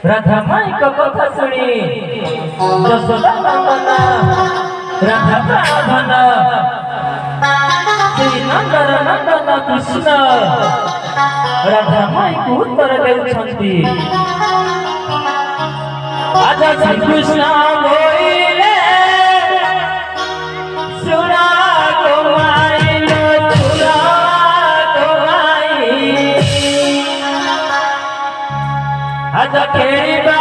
राधा माई को कथा सुनी जसोदा नंदना राधा प्राधन श्री नंदन कृष्ण राधा माई को उत्तर देउछंती आजा श्री कृष्ण बोले सुना गो माई लो सुना गो माई आजा केरी बा